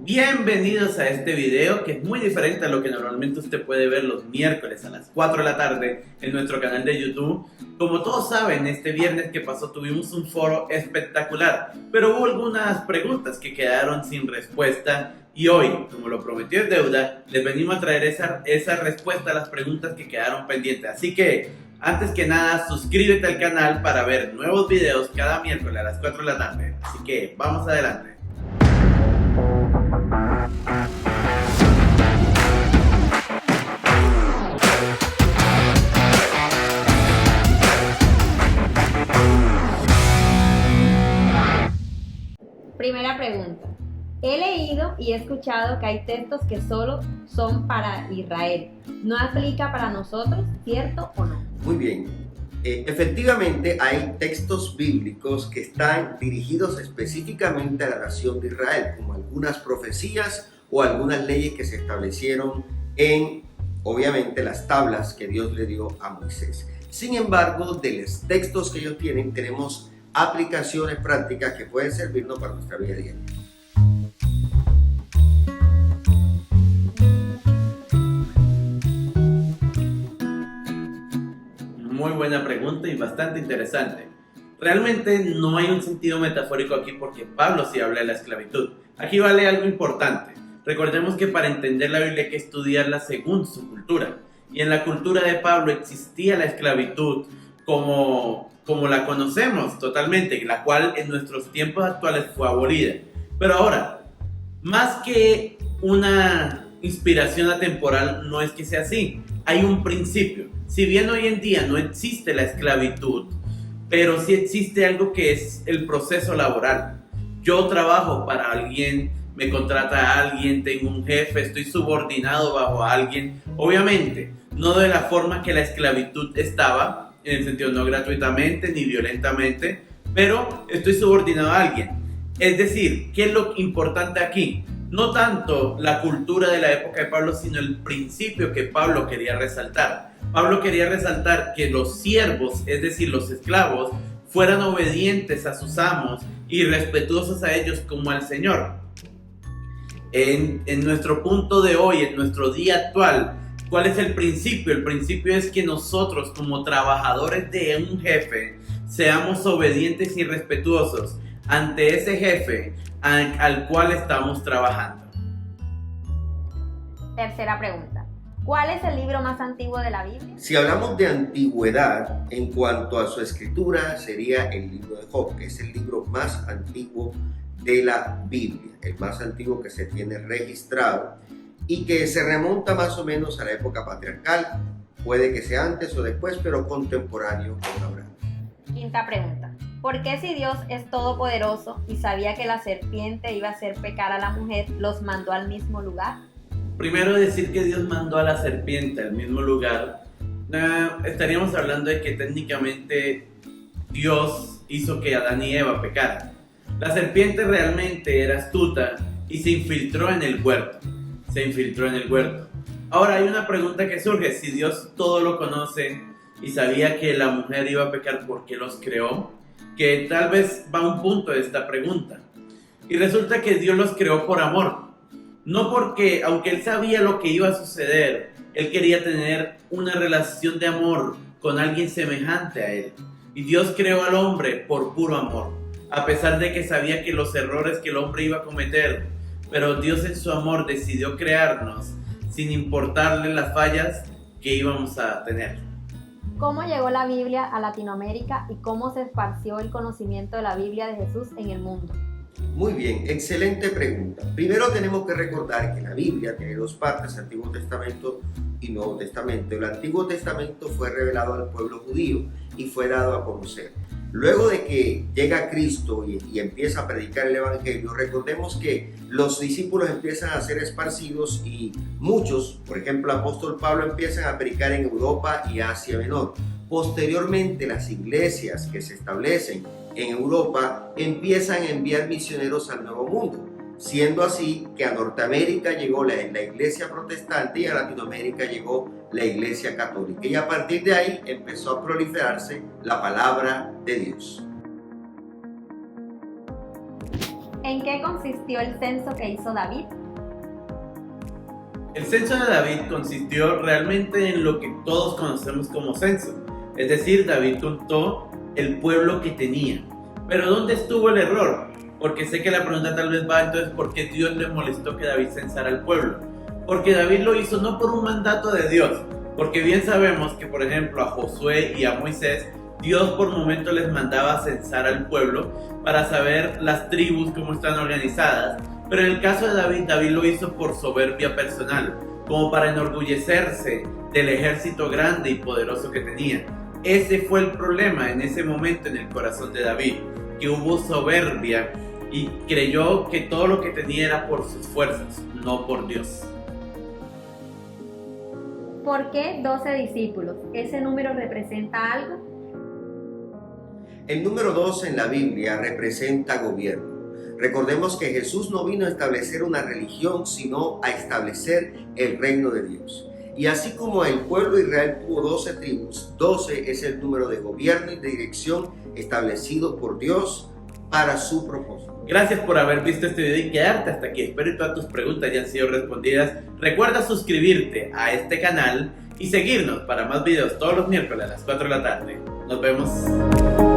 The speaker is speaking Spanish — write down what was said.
Bienvenidos a este video que es muy diferente a lo que normalmente usted puede ver los miércoles a las 4 de la tarde en nuestro canal de YouTube. Como todos saben, este viernes que pasó tuvimos un foro espectacular, pero hubo algunas preguntas que quedaron sin respuesta y hoy, como lo prometió es deuda, les venimos a traer esa respuesta a las preguntas que quedaron pendientes. Así que, antes que nada, suscríbete al canal para ver nuevos videos cada miércoles a las 4 de la tarde. Así que, vamos adelante. Primera pregunta. He leído y he escuchado que hay textos que solo son para Israel. ¿No aplica para nosotros, cierto o no? Muy bien. Efectivamente hay textos bíblicos que están dirigidos específicamente a la nación de Israel, como algunas profecías o algunas leyes que se establecieron en, obviamente, las tablas que Dios le dio a Moisés. Sin embargo, de los textos que ellos tienen, tenemos aplicaciones prácticas que pueden servirnos para nuestra vida diaria. Muy buena pregunta y bastante interesante. Realmente no hay un sentido metafórico aquí porque Pablo sí habla de la esclavitud. Aquí vale algo importante. Recordemos que para entender la Biblia hay que estudiarla según su cultura. Y en la cultura de Pablo existía la esclavitud como la conocemos totalmente, la cual en nuestros tiempos actuales fue abolida. Pero ahora, más que una inspiración atemporal, no es que sea así. Hay un principio. Si bien hoy en día no existe la esclavitud, pero sí existe algo que es el proceso laboral. Yo trabajo para alguien, me contrata a alguien, tengo un jefe, estoy subordinado bajo a alguien. Obviamente, no de la forma que la esclavitud estaba, en el sentido no gratuitamente ni violentamente, pero estoy subordinado a alguien. Es decir, ¿qué es lo importante aquí? No tanto la cultura de la época de Pablo, sino el principio que Pablo quería resaltar. Pablo quería resaltar que los siervos, es decir, los esclavos, fueran obedientes a sus amos y respetuosos a ellos como al Señor. En nuestro punto de hoy, en nuestro día actual, ¿cuál es el principio? El principio es que nosotros, como trabajadores de un jefe, seamos obedientes y respetuosos ante ese jefe al cual estamos trabajando. Tercera pregunta. ¿Cuál es el libro más antiguo de la Biblia? Si hablamos de antigüedad, en cuanto a su escritura, sería el libro de Job, que es el libro más antiguo de la Biblia, el más antiguo que se tiene registrado y que se remonta más o menos a la época patriarcal, puede que sea antes o después, pero contemporáneo con Abraham. Quinta pregunta. ¿Por qué si Dios es todopoderoso y sabía que la serpiente iba a hacer pecar a la mujer, los mandó al mismo lugar? Primero, decir que Dios mandó a la serpiente al mismo lugar, estaríamos hablando de que técnicamente Dios hizo que Adán y Eva pecaran. La serpiente realmente era astuta y se infiltró en el huerto. Ahora hay una pregunta que surge: si Dios todo lo conoce y sabía que la mujer iba a pecar, ¿por qué los creó? Que tal vez va a un punto de esta pregunta. Y resulta que Dios los creó por amor. No porque, aunque Él sabía lo que iba a suceder, Él quería tener una relación de amor con alguien semejante a Él. Y Dios creó al hombre por puro amor, a pesar de que sabía que los errores que el hombre iba a cometer. Pero Dios en su amor decidió crearnos sin importarle las fallas que íbamos a tener. ¿Cómo llegó la Biblia a Latinoamérica y cómo se esparció el conocimiento de la Biblia de Jesús en el mundo? Muy bien, excelente pregunta. Primero tenemos que recordar que la Biblia tiene dos partes, Antiguo Testamento y Nuevo Testamento. El Antiguo Testamento fue revelado al pueblo judío y fue dado a conocer. Luego de que llega Cristo y empieza a predicar el Evangelio, recordemos que los discípulos empiezan a ser esparcidos y muchos, por ejemplo el apóstol Pablo, empiezan a predicar en Europa y Asia Menor. Posteriormente, las iglesias que se establecen en Europa empiezan a enviar misioneros al Nuevo Mundo, siendo así que a Norteamérica llegó la iglesia protestante y a Latinoamérica llegó la iglesia católica. Y a partir de ahí empezó a proliferarse la palabra de Dios. ¿En qué consistió el censo que hizo David? El censo de David consistió realmente en lo que todos conocemos como censo. Es decir, David contó el pueblo que tenía. Pero ¿dónde estuvo el error? Porque sé que la pregunta tal vez va entonces, ¿por qué Dios le molestó que David censara al pueblo? Porque David lo hizo no por un mandato de Dios, porque bien sabemos que por ejemplo a Josué y a Moisés, Dios por momentos les mandaba censar al pueblo para saber las tribus cómo están organizadas, pero en el caso de David, David lo hizo por soberbia personal, como para enorgullecerse del ejército grande y poderoso que tenía. Ese fue el problema en ese momento en el corazón de David, que hubo soberbia y creyó que todo lo que tenía era por sus fuerzas, no por Dios. ¿Por qué 12 discípulos? ¿Ese número representa algo? El número 12 en la Biblia representa gobierno. Recordemos que Jesús no vino a establecer una religión, sino a establecer el reino de Dios. Y así como el pueblo de Israel tuvo 12 tribus, 12 es el número de gobierno y de dirección establecido por Dios para su propósito. Gracias por haber visto este video y quedarte hasta aquí. Espero que todas tus preguntas hayan sido respondidas. Recuerda suscribirte a este canal y seguirnos para más videos todos los miércoles a las 4 de la tarde. Nos vemos.